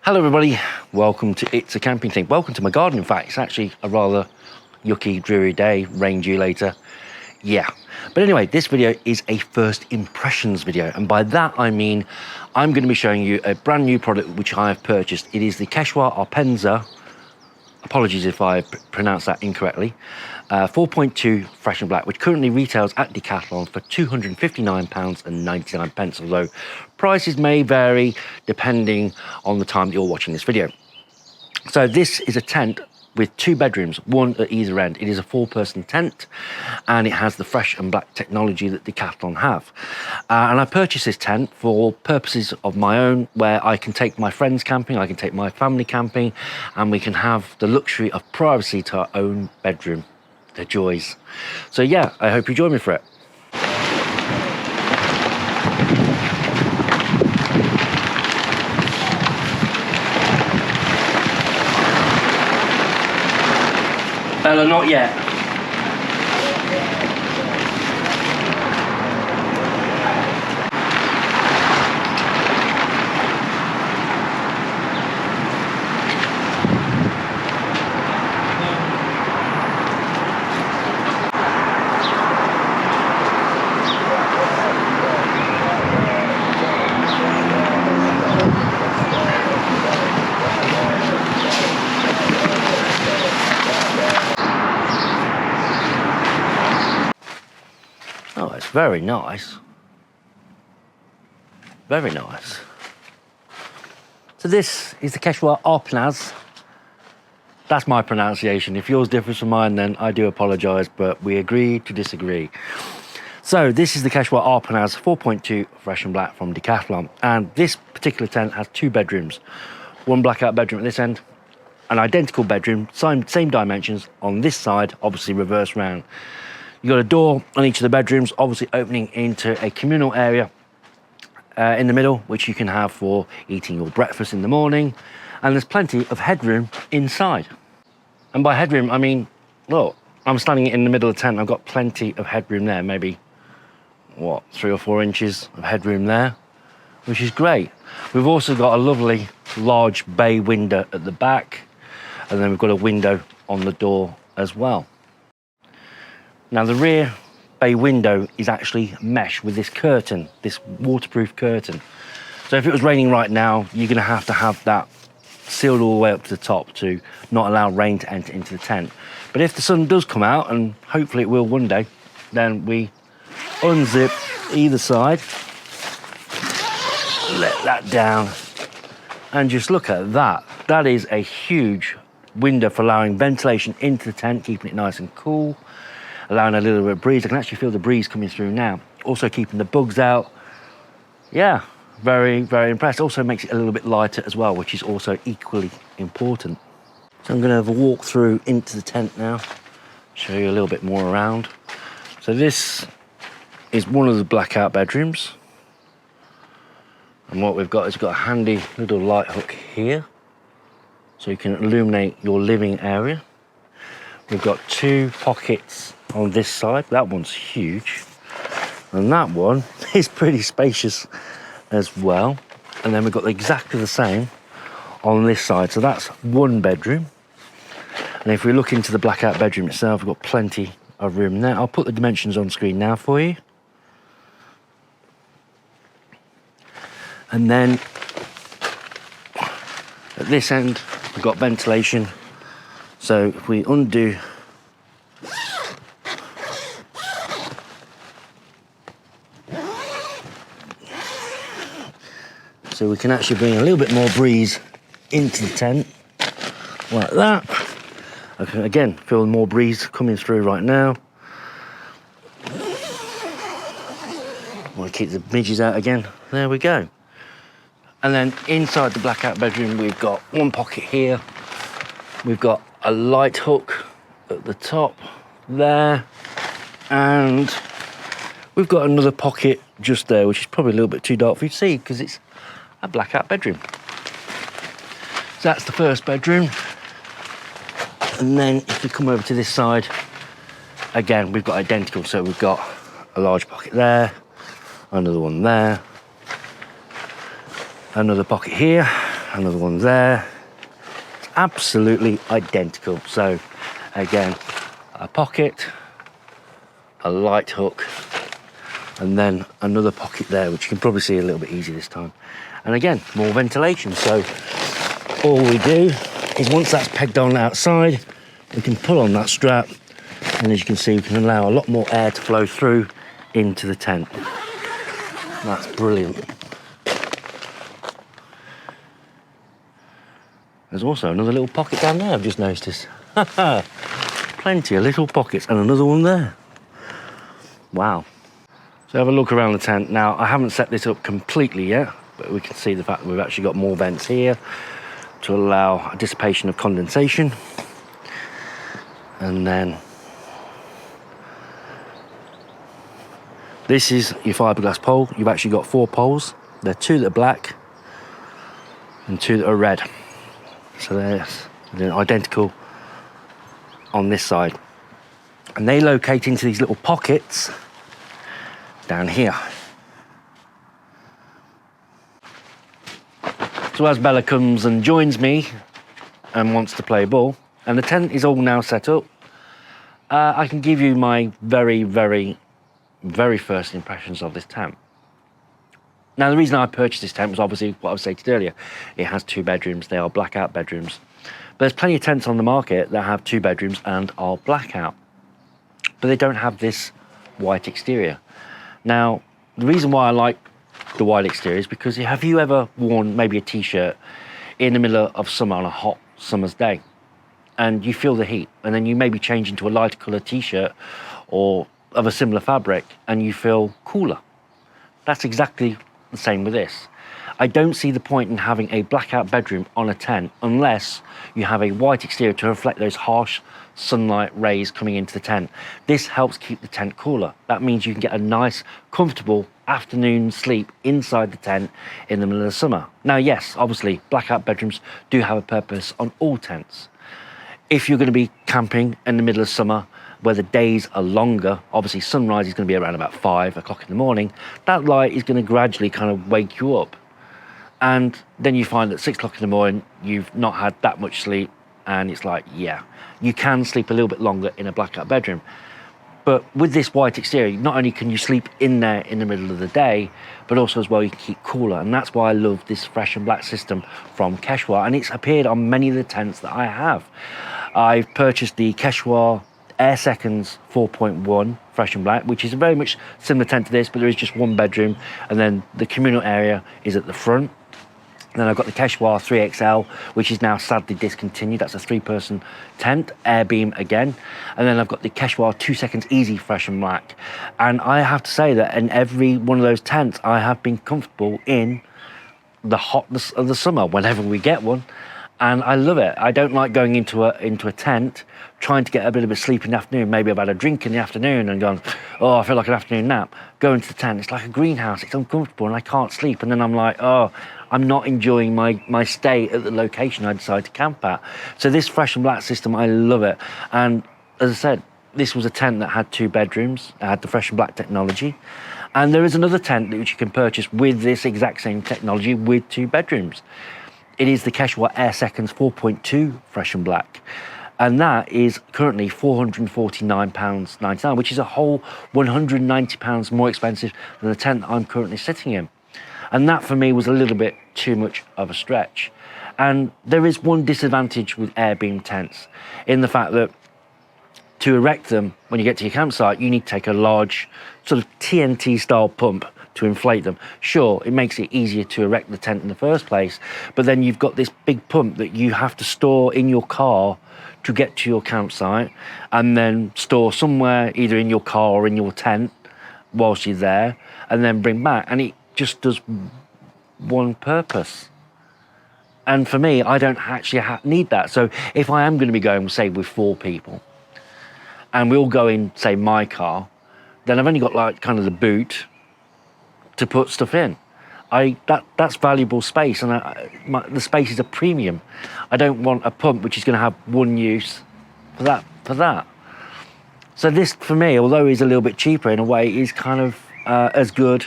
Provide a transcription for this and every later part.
Hello everybody, welcome to It's a Camping Thing. Welcome to my garden. In fact, it's actually a rather yucky, dreary day, rain due later. Yeah, but anyway, this video is a first impressions video, and by that I mean I'm going to be showing you a brand new product which I have purchased. It is the Quechua Arpenaz, apologies if I pronounced that incorrectly, 4.2 fresh and black, which currently retails at Decathlon for £259.99, although prices may vary depending on the time that you're watching this video. So this is a tent with 2 bedrooms, one at either end. It is a 4-person tent, and it has the fresh and black technology that Decathlon have. And I purchased this tent for purposes of my own, where I can take my friends camping, I can take my family camping, and we can have the luxury of privacy to our own bedroom. The joys. So yeah, I hope you join me for it. Bella, not yet. Oh, it's very nice. Very nice. So this is the Quechua Arpenaz. That's my pronunciation. If yours differs from mine, then I do apologise, but we agree to disagree. So this is the Quechua Arpenaz 4.2 fresh and black from Decathlon. And this particular tent has 2 bedrooms. One blackout bedroom at this end, an identical bedroom, same dimensions on this side, obviously reverse round. You've got a door on each of the bedrooms, obviously opening into a communal area in the middle, which you can have for eating your breakfast in the morning. And there's plenty of headroom inside. And by headroom, I mean, look, I'm standing in the middle of the tent. I've got plenty of headroom there, maybe, what, 3 or 4 inches of headroom there, which is great. We've also got a lovely large bay window at the back, and then we've got a window on the door as well. Now the rear bay window is actually mesh with this curtain, this waterproof curtain. So if it was raining right now, you're going to have that sealed all the way up to the top to not allow rain to enter into the tent. But if the sun does come out, and hopefully it will one day, then we unzip either side, let that down, and just look at that. That is a huge window for allowing ventilation into the tent, keeping it nice and cool, allowing a little bit of breeze. I can actually feel the breeze coming through now. Also keeping the bugs out. Yeah, very, very impressed. Also makes it a little bit lighter as well, which is also equally important. So I'm going to have a walk through into the tent now, show you a little bit more around. So this is one of the blackout bedrooms. And what we've got is we've got a handy little light hook here, so you can illuminate your living area. We've got 2 pockets on this side. That one's huge, and that one is pretty spacious as well. And then we've got exactly the same on this side. So that's 1 bedroom. And if we look into the blackout bedroom itself, we've got plenty of room there. I'll put the dimensions on screen now for you. And then at this end, we've got ventilation. So if we undo so we can actually bring a little bit more breeze into the tent, like that. I can again feel more breeze coming through right now. I want to keep the midges out again. There we go. And then inside the blackout bedroom, we've got 1 pocket here. We've got a light hook at the top there, and we've got another pocket just there, which is probably a little bit too dark for you to see because it's a blackout bedroom. So that's the first bedroom. And then if we come over to this side, again, we've got identical. So we've got a large pocket there, another one there, another pocket here, Another one there. It's absolutely identical. So again, a pocket, a light hook, and then another pocket there, which you can probably see a little bit easier this time. And again, more ventilation. So all we do is once that's pegged on outside, we can pull on that strap, and as you can see, we can allow a lot more air to flow through into the tent. That's brilliant. There's also another little pocket down there, I've just noticed. Plenty of little pockets, and another one there. Wow. So have a look around the tent. Now, I haven't set this up completely yet, but we can see the fact that we've actually got more vents here to allow a dissipation of condensation. And then this is your fiberglass pole. You've actually got 4 poles. There are 2 that are black and 2 that are red. So they're identical on this side. And they locate into these little pockets down here. So as Bella comes and joins me and wants to play ball, and the tent is all now set up, I can give you my very, very, very first impressions of this tent. Now, the reason I purchased this tent was obviously what I stated earlier. It has 2 bedrooms. They are blackout bedrooms. But there's plenty of tents on the market that have 2 bedrooms and are blackout, but they don't have this white exterior. Now, the reason why I like the white exterior is because have you ever worn maybe a t-shirt in the middle of summer on a hot summer's day, and you feel the heat, and then you maybe change into a lighter colour t-shirt or of a similar fabric and you feel cooler? That's exactly the same with this. I don't see the point in having a blackout bedroom on a tent unless you have a white exterior to reflect those harsh sunlight rays coming into the tent. This helps keep the tent cooler. That means you can get a nice, comfortable afternoon sleep inside the tent in the middle of the summer. Now, yes, obviously, blackout bedrooms do have a purpose on all tents. If you're going to be camping in the middle of summer, where the days are longer, obviously sunrise is going to be around about 5 o'clock in the morning, that light is going to gradually kind of wake you up. And then you find that 6 o'clock in the morning, you've not had that much sleep, and it's like, yeah, you can sleep a little bit longer in a blackout bedroom. But with this white exterior, not only can you sleep in there in the middle of the day, but also as well you can keep cooler. And that's why I love this fresh and black system from Quechua, and it's appeared on many of the tents that I have. I've purchased the Quechua Air Seconds 4.1 fresh and black, which is a very much similar tent to this, but there is just 1 bedroom, and then the communal area is at the front. And then I've got the Quechua 3XL, which is now sadly discontinued. That's a 3-person tent, air beam again. And then I've got the Quechua 2 Seconds Easy fresh and black. And I have to say that in every one of those tents, I have been comfortable in the hotness of the summer whenever we get one. And I love it. I don't like going into a tent, trying to get a bit of a sleep in the afternoon. Maybe I've had a drink in the afternoon and gone, oh, I feel like an afternoon nap. Go into the tent, it's like a greenhouse, it's uncomfortable and I can't sleep. And then I'm like, oh, I'm not enjoying my stay at the location I decided to camp at. So this fresh and black system, I love it. And as I said, this was a tent that had 2 bedrooms. It had the fresh and black technology. And there is another tent which you can purchase with this exact same technology with 2 bedrooms. It is the Quechua Air Seconds 4.2 fresh and black. And that is currently £449.99, which is a whole £190 more expensive than the tent that I'm currently sitting in. And that for me was a little bit too much of a stretch. And there is one disadvantage with air beam tents in the fact that to erect them, when you get to your campsite, you need to take a large sort of TNT style pump to inflate them. Sure, it makes it easier to erect the tent in the first place, but then you've got this big pump that you have to store in your car to get to your campsite, and then store somewhere either in your car or in your tent whilst you're there, and then bring back. And it just does one purpose. And for me, I don't actually need that. So if I am going to be going, say, with 4 people, and we all go in, say, my car, then I've only got like kind of the boot to put stuff in. That's valuable space, and the space is a premium. I don't want a pump which is going to have one use for that. So this, for me, although is a little bit cheaper in a way, is kind of as good,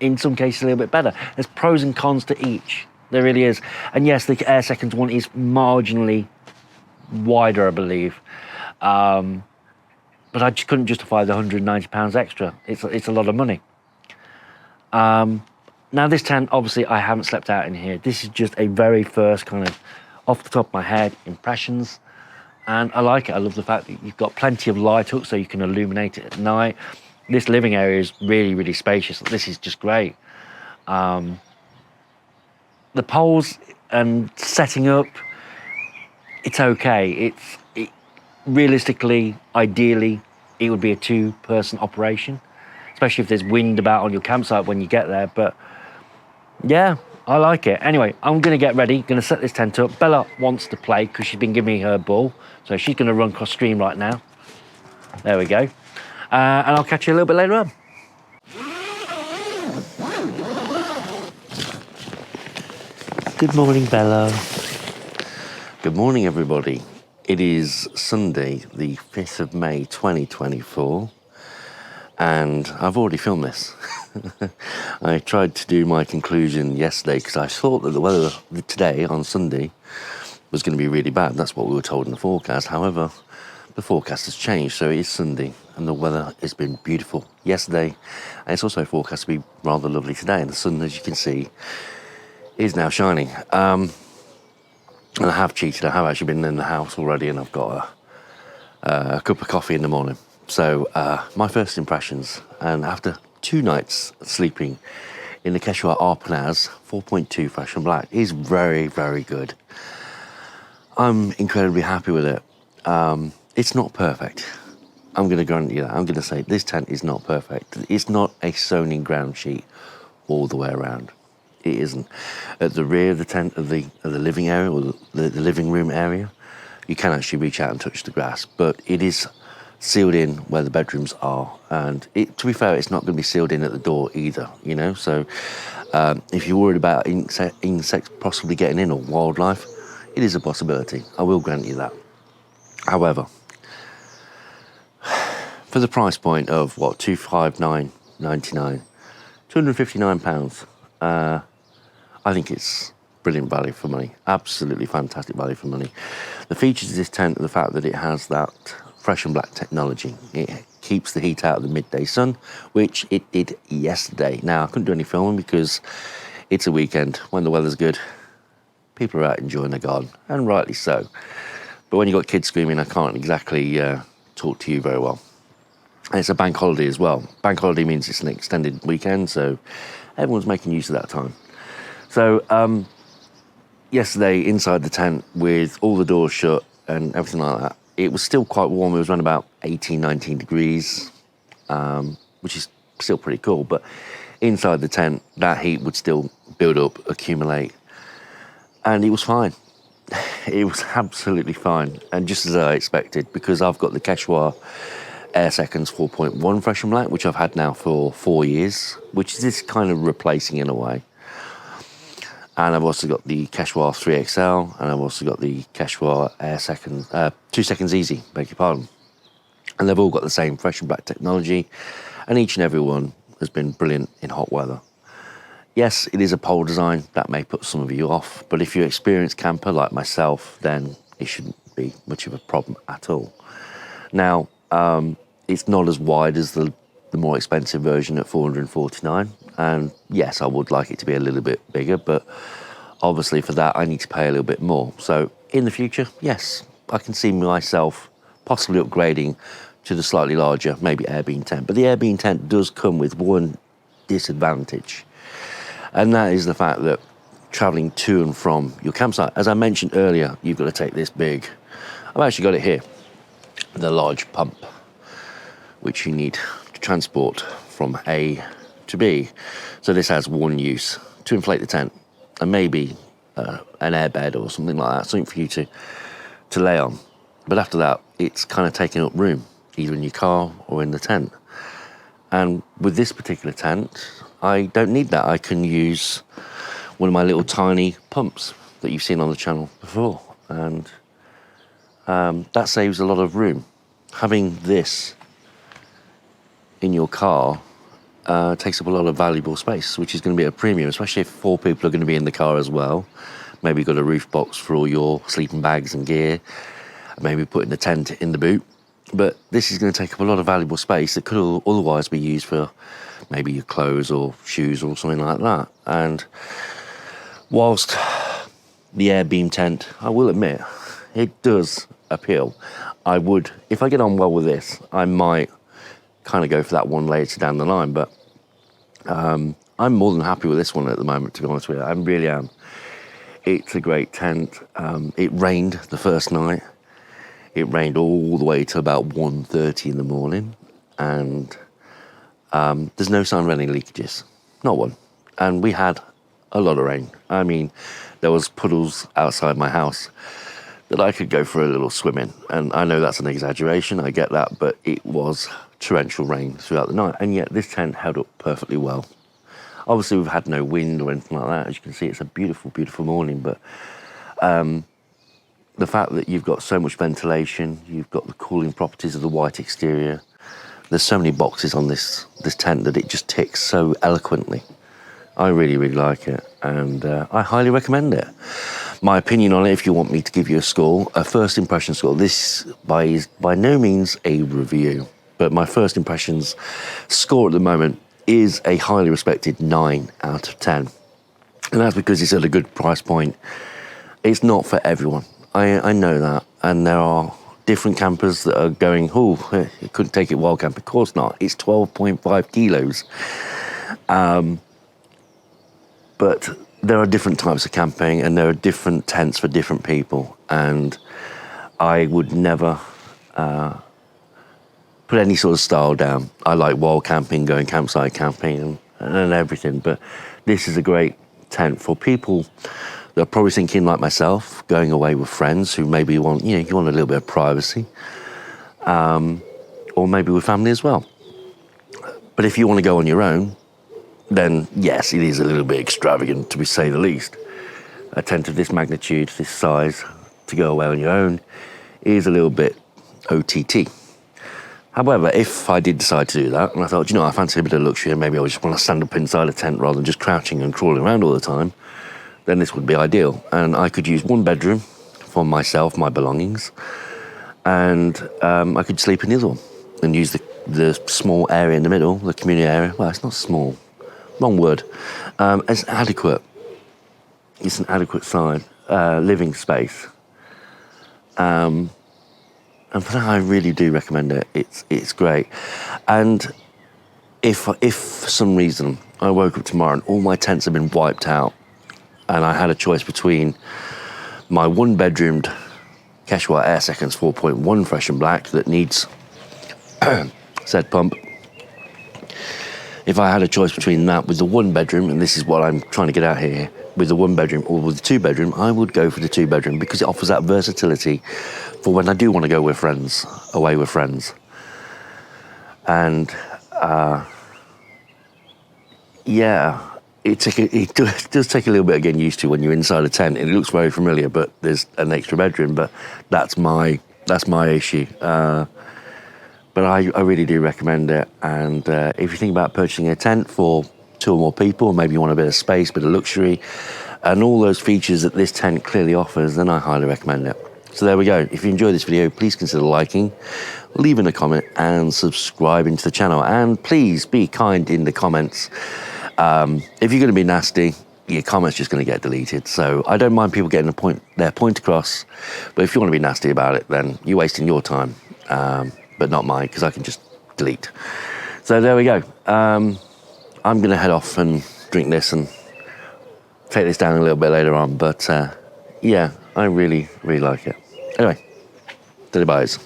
in some cases a little bit better. There's pros and cons to each. There really is. And yes, the Air Seconds one is marginally wider, I believe. But I just couldn't justify the £190 extra. It's a lot of money. Now this tent, obviously I haven't slept out in here. This is just a very first kind of off the top of my head impressions. And I like it. I love the fact that you've got plenty of light up so you can illuminate it at night. This living area is really, really spacious. This is just great. The poles and setting up, it's okay. Realistically, ideally, it would be a 2-person operation, especially if there's wind about on your campsite when you get there. But yeah, I like it. Anyway, I'm going to get ready, going to set this tent up. Bella wants to play because she's been giving me her ball. So she's going to run cross stream right now. There we go. And I'll catch you a little bit later on. Good morning, Bella. Good morning, everybody. It is Sunday, the 5th of May, 2024. And I've already filmed this. I tried to do my conclusion yesterday because I thought that the weather today on Sunday was going to be really bad. That's what we were told in the forecast. However, the forecast has changed, so it is Sunday and the weather has been beautiful yesterday, and it's also forecast to be rather lovely today. And the sun, as you can see, is now shining. And I have cheated. I have actually been in the house already, and I've got a cup of coffee in the morning. So my first impressions, and after 2 nights sleeping in the Quechua Arpenaz 4.2 Fresh and Black, is very, very good. I'm incredibly happy with it. It's not perfect. I'm going to guarantee you that. I'm going to say this tent is not perfect. It's not a sewn in ground sheet all the way around. It isn't. At the rear of the tent of the living area, or the living room area, you can actually reach out and touch the grass, but it is sealed in where the bedrooms are. And to be fair, it's not going to be sealed in at the door either, you know? So if you're worried about insects possibly getting in, or wildlife, it is a possibility. I will grant you that. However, for the price point of what, £259.99, £259, I think it's brilliant value for money. Absolutely fantastic value for money. The features of this tent are the fact that it has that Fresh and Black technology. It keeps the heat out of the midday sun, which it did yesterday. Now, I couldn't do any filming because it's a weekend. When the weather's good, people are out enjoying the garden, and rightly so. But when you've got kids screaming, I can't exactly talk to you very well. And it's a bank holiday as well. Bank holiday means it's an extended weekend, so everyone's making use of that time. So yesterday, inside the tent, with all the doors shut and everything like that, it was still quite warm. It was around about 18, 19 degrees, which is still pretty cool. But inside the tent, that heat would still build up, accumulate, and it was fine. It was absolutely fine, and just as I expected, because I've got the Quechua Air Seconds 4.1 Fresh and Black, which I've had now for 4 years, which is this kind of replacing in a way. And I've also got the Quechua 3XL, and I've also got the Quechua Air Seconds 2 Seconds Easy, beg your pardon. And they've all got the same Fresh and Black technology, and each and every one has been brilliant in hot weather. Yes, it is a pole design. That may put some of you off, but if you're an experienced camper like myself, then it shouldn't be much of a problem at all. Now, it's not as wide as the more expensive version at $449, and yes, I would like it to be a little bit bigger, but obviously for that I need to pay a little bit more. So in the future, yes, I can see myself possibly upgrading to the slightly larger, maybe Airbeam tent. But the Airbeam tent does come with one disadvantage, and that is the fact that traveling to and from your campsite, as I mentioned earlier, you've got to take this big, I've actually got it here, the large pump, which you need to transport from A to B. So this has one use, to inflate the tent, and maybe an airbed or something like that, something for you to lay on. But after that, it's kind of taking up room, either in your car or in the tent. And with this particular tent, I don't need that. I can use one of my little tiny pumps that you've seen on the channel before, and that saves a lot of room. Having this in your car takes up a lot of valuable space, which is going to be a premium, especially if 4 people are going to be in the car as well. Maybe you've got a roof box for all your sleeping bags and gear, maybe putting the tent in the boot. But this is going to take up a lot of valuable space that could otherwise be used for maybe your clothes or shoes or something like that. And whilst the air beam tent, I will admit, it does appeal. I would, if I get on well with this, I might kind of go for that one later down the line. But I'm more than happy with this one at the moment, to be honest with you. I really am. It's a great tent. It rained the first night. It rained all the way to about 1:30 in the morning, and there's no sign of any leakages, not one. And we had a lot of rain. I mean, there was puddles outside my house that I could go for a little swim in. And I know that's an exaggeration, I get that, but it was torrential rain throughout the night, and yet this tent held up perfectly well. Obviously, we've had no wind or anything like that. As you can see, it's a beautiful, beautiful morning, but the fact that you've got so much ventilation, you've got the cooling properties of the white exterior, there's so many boxes on this tent that it just ticks so eloquently. I really, really like it, and I highly recommend it. My opinion on it, if you want me to give you a score, a first impression score, this is by no means a review, but my first impressions score at the moment is a highly respected 9 out of 10. And that's because it's at a good price point. It's not for everyone. I know that. And there are different campers that are going, oh, you couldn't take it wild camp. Of course not. It's 12.5 kilos. But there are different types of camping, and there are different tents for different people. And I would never put any sort of style down. I like wild camping, going campsite camping and everything, but this is a great tent for people that are probably thinking like myself, going away with friends who maybe want, you want a little bit of privacy, or maybe with family as well. But if you want to go on your own, then yes, it is a little bit extravagant, to say the least. A tent of this magnitude, this size, to go away on your own is a little bit OTT. However, if I did decide to do that, and I thought, I fancy a bit of luxury, and maybe I just want to stand up inside a tent rather than just crouching and crawling around all the time, then this would be ideal. And I could use 1 bedroom for myself, my belongings, and I could sleep in the other one and use the small area in the middle, the community area. Well, it's not small, wrong word. It's adequate. It's an adequate size living space. And for that, I really do recommend it. It's great. And if for some reason I woke up tomorrow and all my tents have been wiped out, and I had a choice between my 1-bedroomed Quechua Arpenaz 4.2 fresh and black that needs said pump, if I had a choice between that with the 1-bedroom, and this is what I'm trying to get out here, with the 1-bedroom or with the 2-bedroom, I would go for the 2-bedroom because it offers that versatility for when I do want to go with friends, away with friends. And it does take a little bit of getting used to when you're inside a tent, and it looks very familiar, but there's an extra bedroom, but that's my issue. But I really do recommend it. And if you think about purchasing a tent for 2 or more people, maybe you want a bit of space, bit of luxury, and all those features that this tent clearly offers, then I highly recommend it. So there we go. If you enjoyed this video, please consider liking, leaving a comment, and subscribing to the channel. And please be kind in the comments. If you're going to be nasty, your comment's just going to get deleted. So I don't mind people getting their point across, but if you want to be nasty about it, then you're wasting your time, but not mine, because I can just delete. So there we go. I'm going to head off and drink this and take this down a little bit later on. But yeah, I really, really like it. Anyway, to the byes.